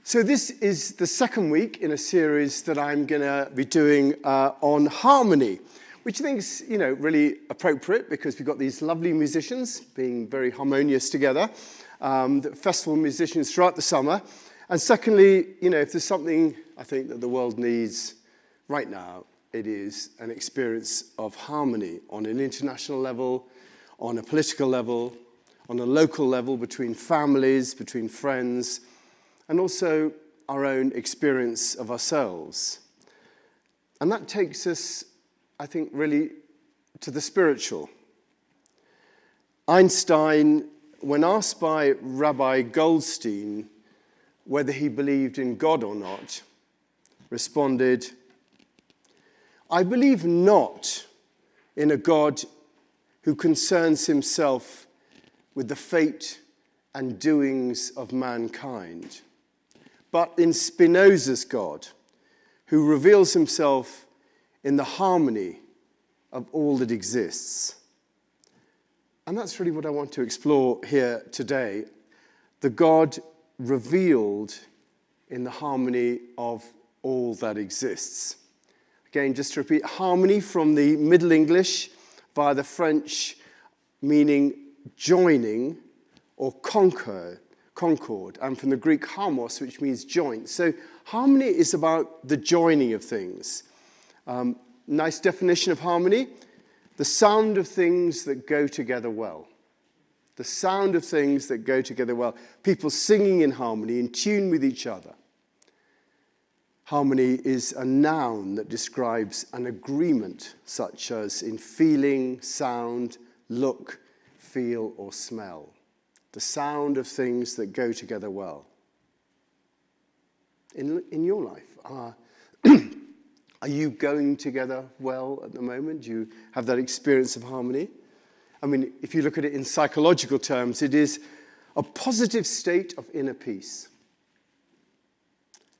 So this is the second week in a series that I'm going to be doing on harmony, which I think is, really appropriate because we've got these lovely musicians being very harmonious together, festival musicians throughout the summer. And secondly, if there's something I think that the world needs right now, it is an experience of harmony on an international level, on a political level, on a local level, between families, between friends, and also our own experience of ourselves. And that takes us, I think, really to the spiritual. Einstein, when asked by Rabbi Goldstein whether he believed in God or not, responded, "I believe not in a God who concerns himself with the fate and doings of mankind, but in Spinoza's God, who reveals himself in the harmony of all that exists." And that's really what I want to explore here today, the God revealed in the harmony of all that exists. Again, just to repeat, harmony from the Middle English via the French, meaning joining or concord, and from the Greek harmos, which means joint. So harmony is about the joining of things. Nice definition of harmony: the sound of things that go together well. The sound of things that go together well. People singing in harmony, in tune with each other. Harmony is a noun that describes an agreement, such as in feeling, sound, look, feel, or smell. The sound of things that go together well. In your life, are you going together well at the moment? Do you have that experience of harmony? I mean, if you look at it in psychological terms, it is a positive state of inner peace,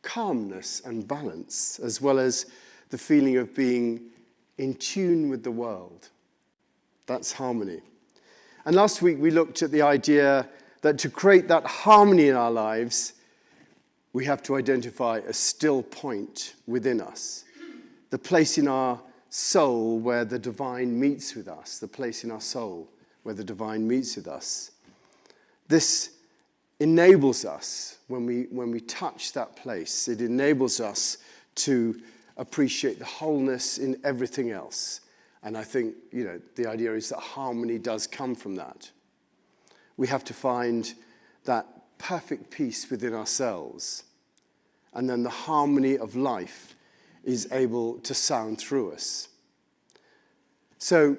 calmness and balance, as well as the feeling of being in tune with the world. That's harmony. And last week we looked at the idea that to create that harmony in our lives, we have to identify a still point within us, the place in our soul where the divine meets with us, the place in our soul where the divine meets with us. This enables us, when we touch that place, it enables us to appreciate the wholeness in everything else. And I think, the idea is that harmony does come from that. We have to find that perfect peace within ourselves. And then the harmony of life is able to sound through us. So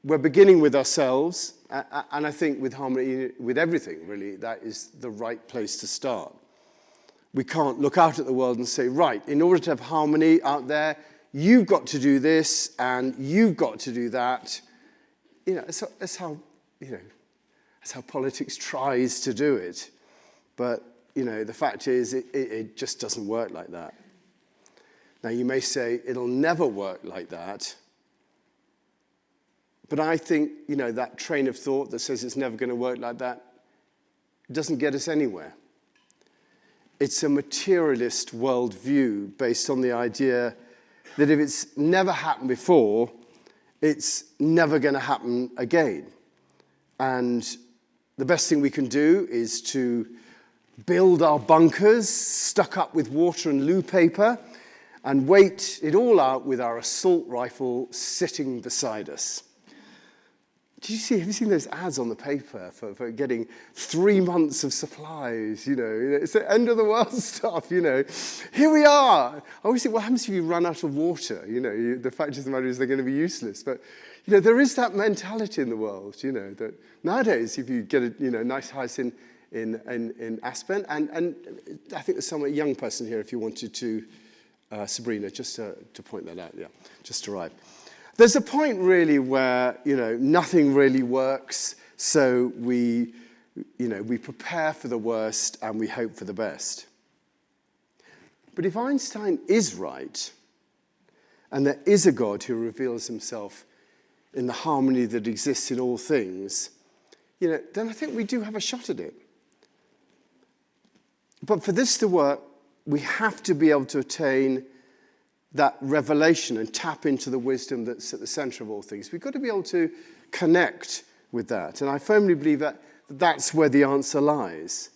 we're beginning with ourselves. And I think with harmony, with everything, really, that is the right place to start. We can't look out at the world and say, right, in order to have harmony out there, you've got to do this, and you've got to do that. That's how politics tries to do it. But, the fact is, it just doesn't work like that. Now, you may say, it'll never work like that. But I think, that train of thought that says it's never going to work like that doesn't get us anywhere. It's a materialist worldview based on the idea that if it's never happened before, it's never going to happen again. And the best thing we can do is to build our bunkers, stuck up with water and loo paper, and wait it all out with our assault rifle sitting beside us. Have you seen those ads on the paper for getting 3 months of supplies, It's the end of the world stuff, Here we are. I always think, what happens if you run out of water? The fact of the matter is they're going to be useless. But, there is that mentality in the world, that nowadays if you get a nice house in Aspen, and I think there's some young person here if you wanted to, Sabrina, just to point that out, just arrived. There's a point really where, nothing really works, so we prepare for the worst and we hope for the best. But if Einstein is right, and there is a God who reveals himself in the harmony that exists in all things, then I think we do have a shot at it. But for this to work, we have to be able to attain that revelation and tap into the wisdom that's at the center of all things. We've got to be able to connect with that. And I firmly believe that that's where the answer lies.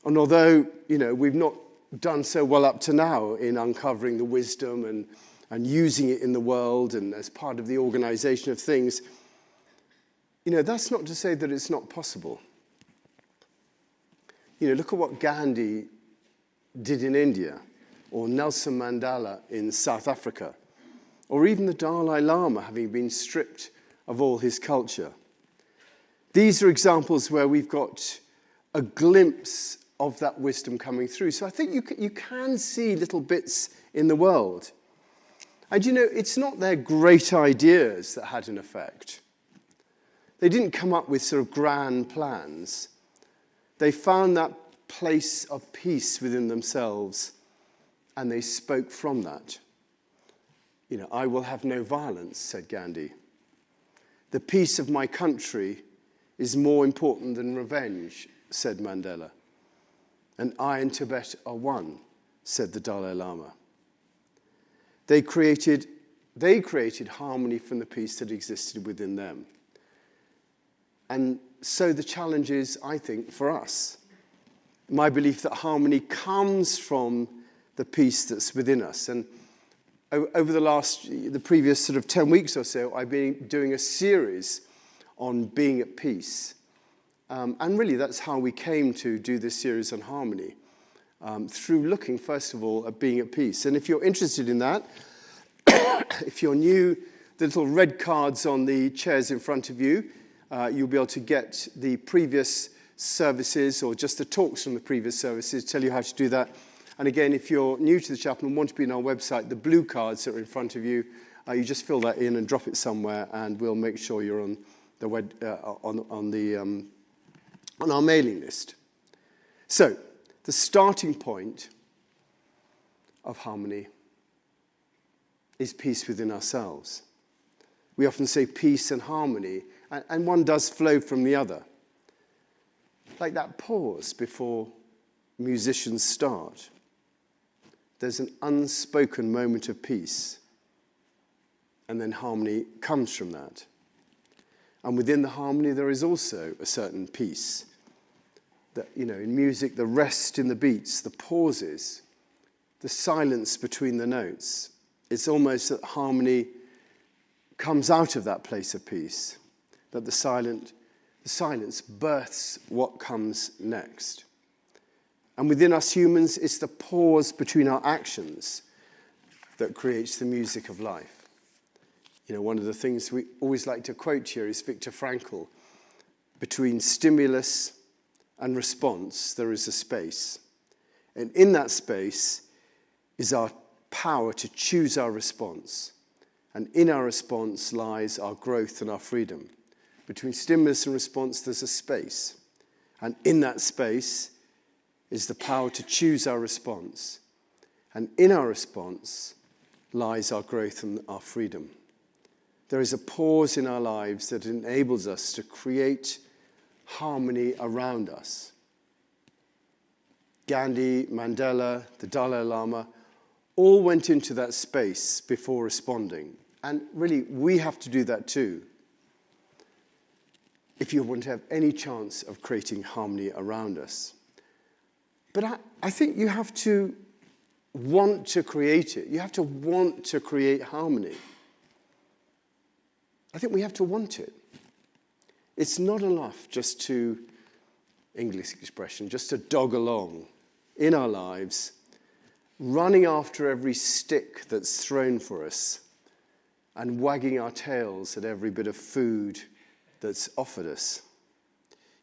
And although, we've not done so well up to now in uncovering the wisdom and using it in the world and as part of the organization of things, that's not to say that it's not possible. Look at what Gandhi did in India, or Nelson Mandela in South Africa, or even the Dalai Lama having been stripped of all his culture. These are examples where we've got a glimpse of that wisdom coming through. So I think you can see little bits in the world. And it's not their great ideas that had an effect. They didn't come up with sort of grand plans. They found that place of peace within themselves, and they spoke from that. I will have no violence, said Gandhi. The peace of my country is more important than revenge, said Mandela. And I and Tibet are one, said the Dalai Lama. They created harmony from the peace that existed within them. And so the challenge is, I think, for us. My belief that harmony comes from the peace that's within us. And over the previous sort of 10 weeks or so, I've been doing a series on being at peace. And really, that's how we came to do this series on harmony, through looking, first of all, at being at peace. And if you're interested in that, if you're new, the little red cards on the chairs in front of you, you'll be able to get the previous services or just the talks from the previous services, tell you how to do that. And again, if you're new to the chapel and want to be on our website, the blue cards that are in front of you, you just fill that in and drop it somewhere, and we'll make sure you're on the on our mailing list. So, the starting point of harmony is peace within ourselves. We often say peace and harmony, and one does flow from the other. Like that pause before musicians start. There's an unspoken moment of peace, and then harmony comes from that. And within the harmony, there is also a certain peace. That, in music, the rest in the beats, the pauses, the silence between the notes. It's almost that harmony comes out of that place of peace, that the silence births what comes next. And within us humans, it's the pause between our actions that creates the music of life. One of the things we always like to quote here is Viktor Frankl. Between stimulus and response, there is a space. And in that space is our power to choose our response. And in our response lies our growth and our freedom. Between stimulus and response, there's a space. And in that space is the power to choose our response. And in our response lies our growth and our freedom. There is a pause in our lives that enables us to create harmony around us. Gandhi, Mandela, the Dalai Lama all went into that space before responding. And really, we have to do that too, if you want to have any chance of creating harmony around us. But I think you have to want to create it. You have to want to create harmony. I think we have to want it. It's not enough just to, English expression, just to dog along in our lives, running after every stick that's thrown for us and wagging our tails at every bit of food that's offered us.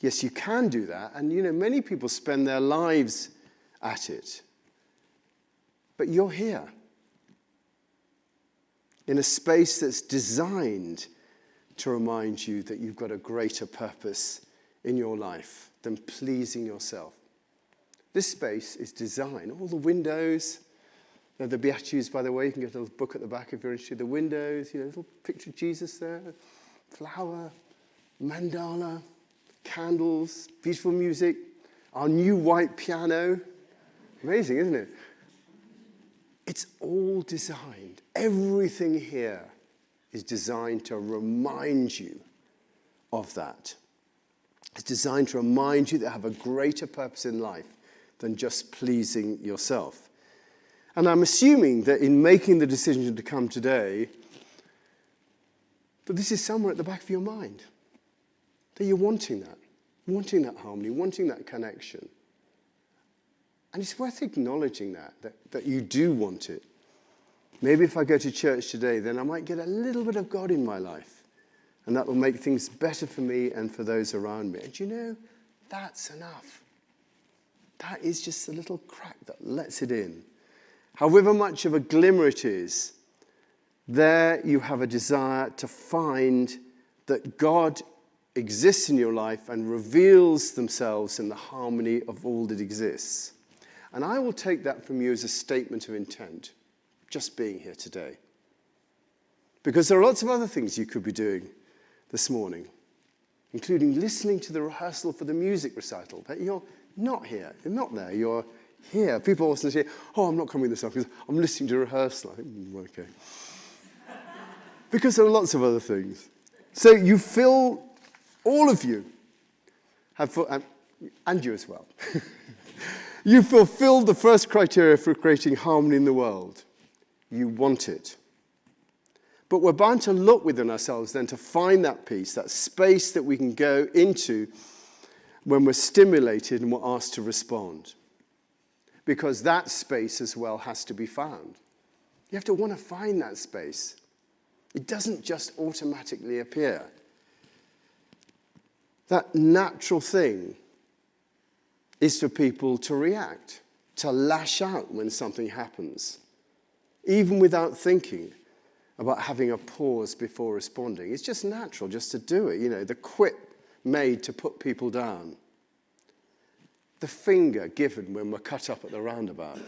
Yes, you can do that, and many people spend their lives at it. But you're here in a space that's designed to remind you that you've got a greater purpose in your life than pleasing yourself. This space is designed, all the windows, the Beatitudes, by the way, you can get a little book at the back if you're interested. The windows, little picture of Jesus there, flower, mandala, candles, beautiful music. our new white piano. Amazing, isn't it? It's all designed. Everything here is designed to remind you of that. It's designed to remind you that you have a greater purpose in life than just pleasing yourself. And I'm assuming that in making the decision to come today, that this is somewhere at the back of your mind, that you're wanting that harmony, wanting that connection. And it's worth acknowledging that you do want it. Maybe if I go to church today, then I might get a little bit of God in my life. And that will make things better for me and for those around me. And you know, that's enough. That is just a little crack that lets it in. However much of a glimmer it is, there you have a desire to find that God exists in your life and reveals themselves in the harmony of all that exists. And I will take that from you as a statement of intent, just being here today. Because there are lots of other things you could be doing this morning, including listening to the rehearsal for the music recital. But you're not here. You're not there. You're here. People often say, oh, I'm not coming this afternoon because I'm listening to rehearsal. I think, okay. Because there are lots of other things. So you feel, all of you, and you as well, you fulfilled the first criteria for creating harmony in the world. You want it. But we're bound to look within ourselves then to find that peace, that space that we can go into when we're stimulated and we're asked to respond. Because that space as well has to be found. You have to want to find that space. It doesn't just automatically appear. That natural thing is for people to react, to lash out when something happens, even without thinking about having a pause before responding. It's just natural just to do it. You know, the quip made to put people down. The finger given when we're cut up at the roundabout.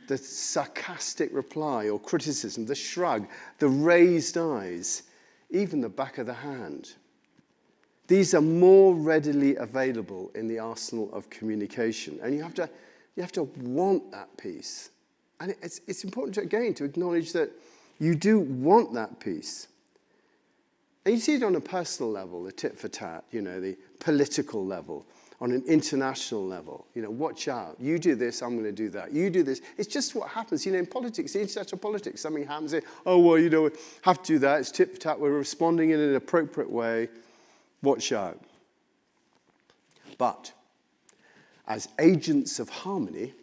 The sarcastic reply or criticism, the shrug, the raised eyes, even the back of the hand. These are more readily available in the arsenal of communication. And you have to want that peace. And it's important, again, to acknowledge that you do want that peace. And you see it on a personal level, the tit for tat, you know, the political level, on an international level. You know, watch out. You do this, I'm going to do that. You do this. It's just what happens. You know, in politics, international politics, something happens. Oh, well, you know, we have to do that. It's tit for tat. We're responding in an appropriate way. Watch out. But as agents of harmony,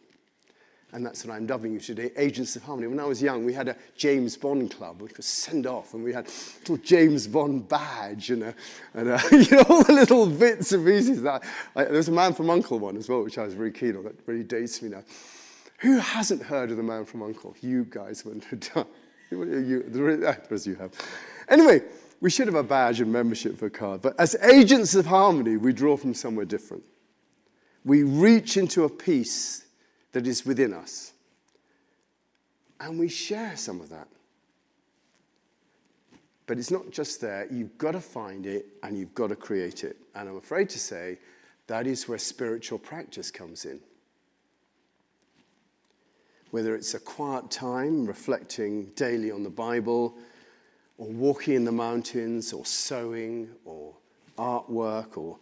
and that's what I'm dubbing you today, agents of harmony. When I was young, we had a James Bond club we could send off, and we had a little James Bond badge and you know, all the little bits and pieces. There was a Man from U.N.C.L.E. one as well, which I was very keen on. That really dates me now. Who hasn't heard of the Man from U.N.C.L.E.? You guys wouldn't have done. You have. Anyway, we should have a badge and membership for a card. But as agents of harmony, we draw from somewhere different. We reach into a peace that is within us. And we share some of that. But it's not just there. You've got to find it and you've got to create it. And I'm afraid to say that is where spiritual practice comes in. Whether it's a quiet time, reflecting daily on the Bible, or walking in the mountains, or sewing, or artwork, or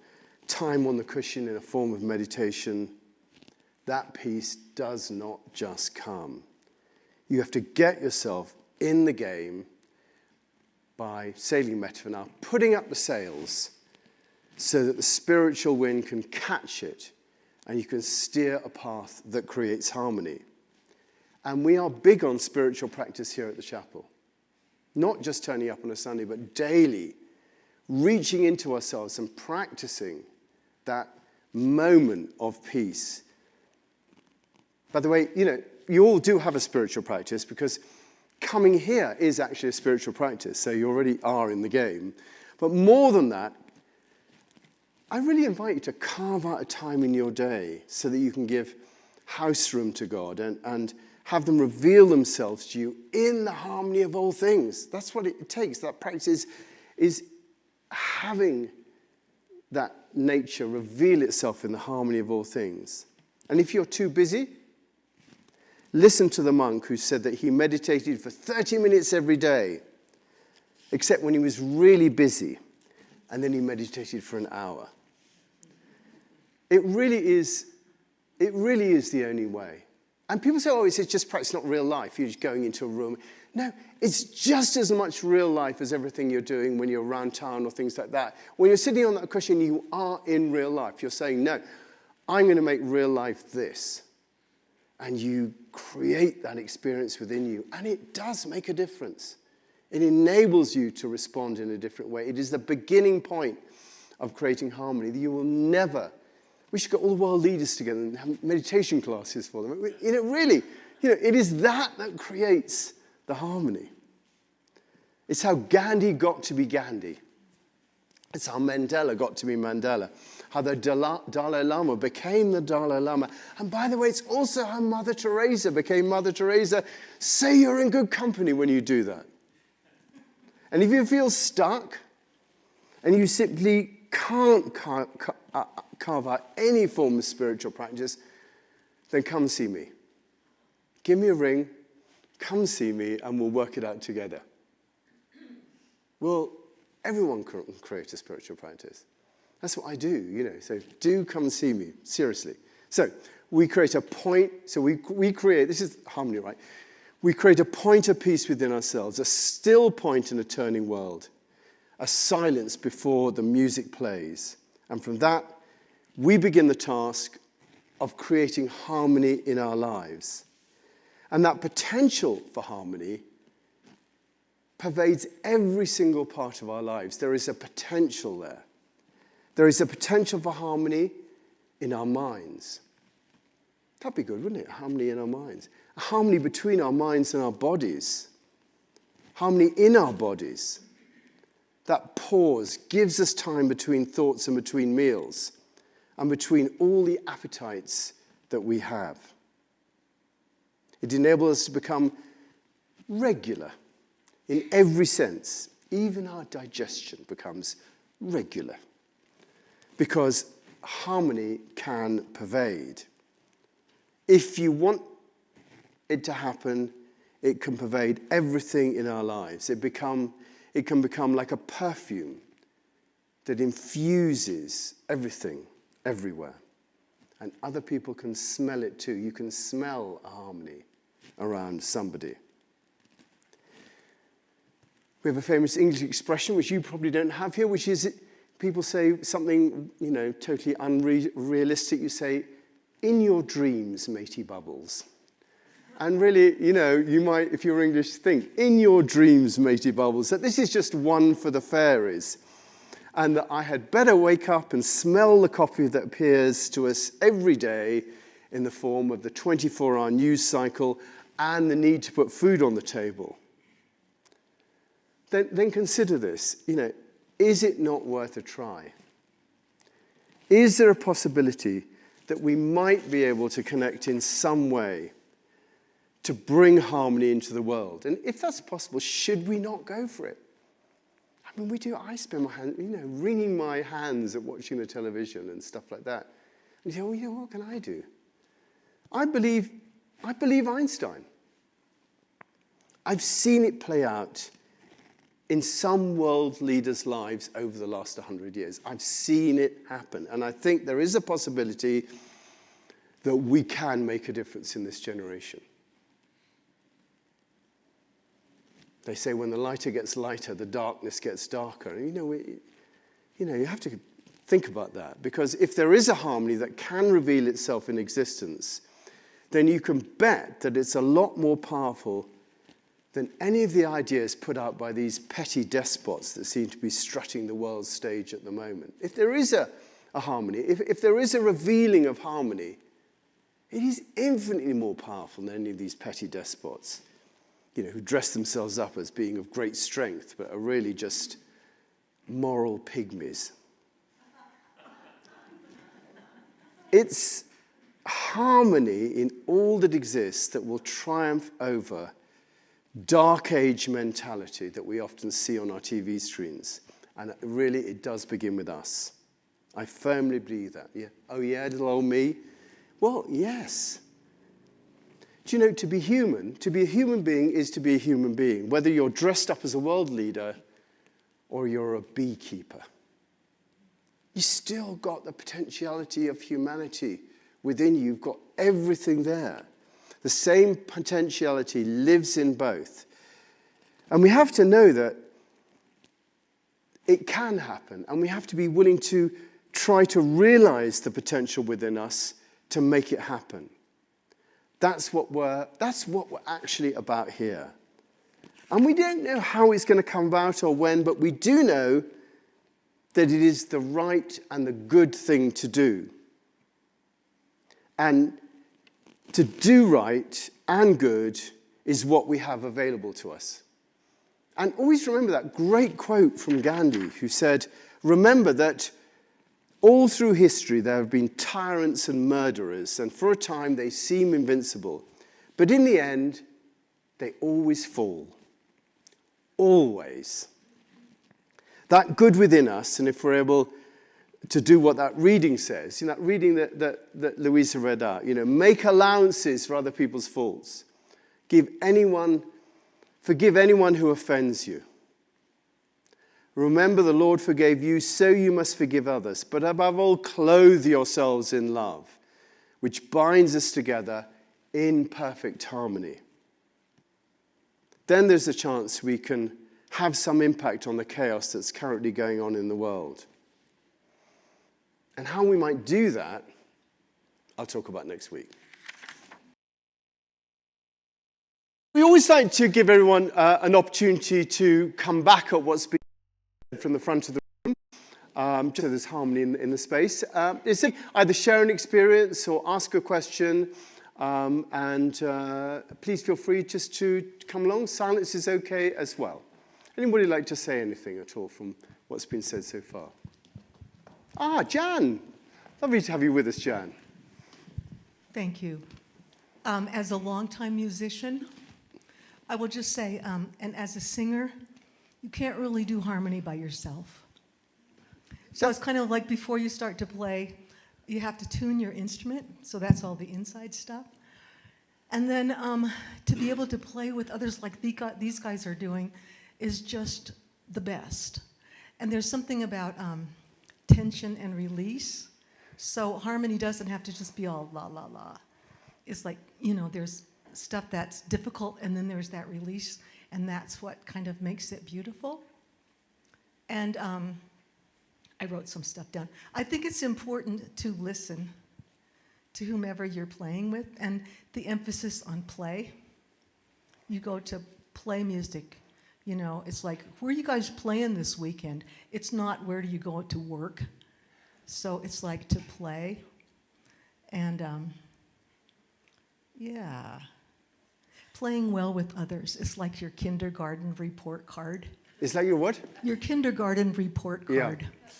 time on the cushion in a form of meditation, that peace does not just come. You have to get yourself in the game by, sailing metaphor now, putting up the sails so that the spiritual wind can catch it and you can steer a path that creates harmony. And we are big on spiritual practice here at the chapel. Not just turning up on a Sunday, but daily reaching into ourselves and practicing that moment of peace. By the way, you know, you all do have a spiritual practice because coming here is actually a spiritual practice, so you already are in the game. But more than that, I really invite you to carve out a time in your day so that you can give house room to God and have them reveal themselves to you in the harmony of all things. That's what it takes. That practice is having that nature reveal itself in the harmony of all things. And if you're too busy, listen to the monk who said that he meditated for 30 minutes every day, except when he was really busy, and then he meditated for an hour. It really is the only way. And people say, oh, it's just practice, not real life. You're just going into a room. No, it's just as much real life as everything you're doing when you're around town or things like that. When you're sitting on that cushion, you are in real life. You're saying, no, I'm going to make real life this. And you create that experience within you. And it does make a difference. It enables you to respond in a different way. It is the beginning point of creating harmony. You will never... We should get all the world leaders together and have meditation classes for them. Really, it is that creates the harmony. It's how Gandhi got to be Gandhi. It's how Mandela got to be Mandela. How the Dalai Lama became the Dalai Lama. And by the way, it's also how Mother Teresa became Mother Teresa. Say you're in good company when you do that. And if you feel stuck and you simply can't carve out any form of spiritual practice, then come see me. Give me a ring, come see me, and we'll work it out together. Well, everyone can create a spiritual practice. That's what I do, So do come see me, seriously. So we create a point, so we create, this is harmony, right? We create a point of peace within ourselves, a still point in a turning world, a silence before the music plays. And from that, we begin the task of creating harmony in our lives. And that potential for harmony pervades every single part of our lives. There is a potential there. There is a potential for harmony in our minds. That'd be good, wouldn't it? Harmony in our minds. Harmony between our minds and our bodies. Harmony in our bodies. That pause gives us time between thoughts and between meals, and between all the appetites that we have. It enables us to become regular in every sense. Even our digestion becomes regular, because harmony can pervade. If you want it to happen, it can pervade everything in our lives. It can become like a perfume that infuses everything, everywhere. And other people can smell it too. You can smell a harmony around somebody. We have a famous English expression, which you probably don't have here, which is people say something, totally unrealistic. You say, in your dreams, matey bubbles. And really, you might, if you're English, think, in your dreams, matey bubbles, that this is just one for the fairies. And that I had better wake up and smell the coffee that appears to us every day in the form of the 24-hour news cycle and the need to put food on the table. Then consider this. Is it not worth a try? Is there a possibility that we might be able to connect in some way to bring harmony into the world? And if that's possible, should we not go for it? I mean, we do. I spend my hand, wringing my hands at watching the television and stuff like that. And you say, what can I do? I believe Einstein. I've seen it play out in some world leaders' lives over the last 100 years. I've seen it happen. And I think there is a possibility that we can make a difference in this generation. They say when the lighter gets lighter, the darkness gets darker. And you have to think about that. Because if there is a harmony that can reveal itself in existence, then you can bet that it's a lot more powerful than any of the ideas put out by these petty despots that seem to be strutting the world stage at the moment. If there is a harmony, if there is a revealing of harmony, it is infinitely more powerful than any of these petty despots, who dress themselves up as being of great strength, but are really just moral pygmies. It's harmony in all that exists that will triumph over dark age mentality that we often see on our TV screens. And really, it does begin with us. I firmly believe that. Yeah. Oh, yeah, little old me. Well, yes. Do you know, to be a human being is to be a human being, whether you're dressed up as a world leader or you're a beekeeper. You still got the potentiality of humanity within you. You've got everything there. The same potentiality lives in both. And we have to know that it can happen, and we have to be willing to try to realize the potential within us to make it happen. That's what we're actually about here. And we don't know how it's going to come about or when, but we do know that it is the right and the good thing to do. And to do right and good is what we have available to us. And always remember that great quote from Gandhi, who said, remember that all through history there have been tyrants and murderers, and for a time they seem invincible. But in the end, they always fall. Always. That good within us, and if we're able to do what that reading says, that reading that Louisa read out, make allowances for other people's faults. Forgive anyone who offends you. Remember, the Lord forgave you, so you must forgive others. But above all, clothe yourselves in love, which binds us together in perfect harmony. Then there's a chance we can have some impact on the chaos that's currently going on in the world. And how we might do that, I'll talk about next week. We always like to give everyone an opportunity to come back at what's been said from the front of the room, just so there's harmony in the space. It's either share an experience or ask a question, and please feel free just to come along. Silence is okay as well. Anybody like to say anything at all from what's been said so far? Jan. Lovely to have you with us, Jan. Thank you. As a longtime musician, I will just say, and as a singer, you can't really do harmony by yourself. So it's kind of like before you start to play, you have to tune your instrument, so that's all the inside stuff. And then to be able to play with others like these guys are doing is just the best. And there's something about tension and release. So harmony doesn't have to just be all la, la, la. It's like, there's stuff that's difficult, and then there's that release, and that's what kind of makes it beautiful. And I wrote some stuff down. I think it's important to listen to whomever you're playing with, and the emphasis on play. You go to play music, it's like, where are you guys playing this weekend? It's not where do you go to work. So it's like to play. And playing well with others is like your kindergarten report card. Is that your what? Your kindergarten report card. Yeah.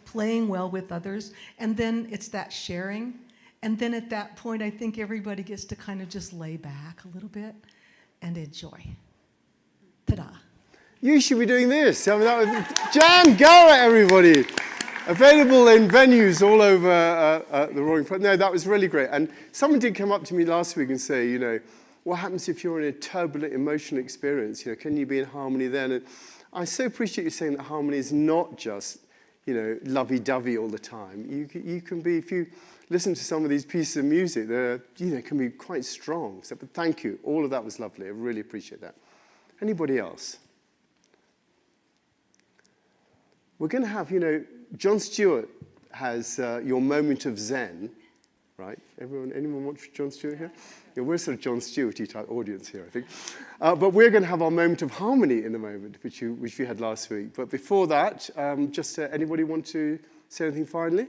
Playing well with others. And then it's that sharing. And then at that point, I think everybody gets to kind of just lay back a little bit and enjoy. Ta-da. You should be doing this. I mean, that was Jan Garrett, everybody. Available in venues all over the Roaring Front. No, that was really great. And someone did come up to me last week and say, what happens if you're in a turbulent emotional experience? Can you be in harmony then? And I so appreciate you saying that harmony is not just, lovey-dovey all the time. You can be, if you listen to some of these pieces of music, they're, can be quite strong. So, but thank you. All of that was lovely. I really appreciate that. Anybody else? We're going to have, John Stewart has Your Moment of Zen, right? Anyone watch John Stewart here? Yeah, we're sort of John Stewart-y type audience here, I think. But we're going to have our moment of harmony in a moment, which we had last week. But before that, anybody want to say anything finally?